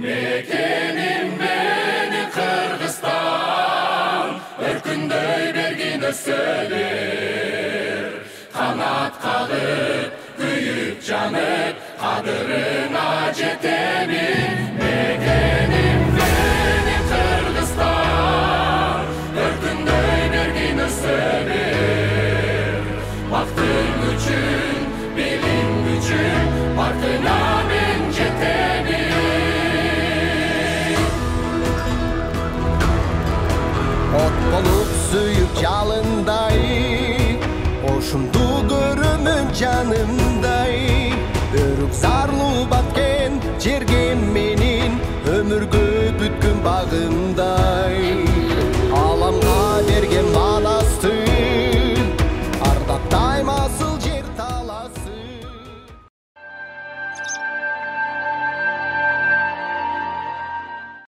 Мекеним менің Қырғызстан, өркүндөй бергин өссөлөр. Қанат қағып, күйіп жанып, қадырына жетемін. Мекеним менің Қырғызстан, өркүндөй бергин өссөлөр. Бактың үчүн, билим үчүн, бактына мен жетемин. От болуп сүйүп жалындай, ошунду көрөмүн жанымдай. Өрүк зарлуу баткен жерге менин, өмүргө бүткөн багымдай.